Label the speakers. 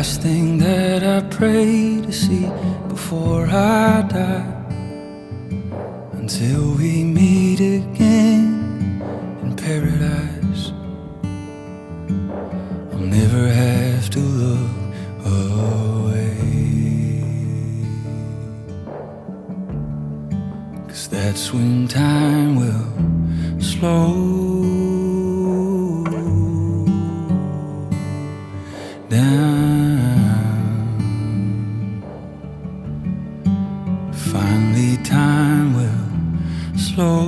Speaker 1: last thing that I pray to see before I die. Until we meet again in paradise, I'll never have to look away, 'cause that's when time will slow down. Finally time will slow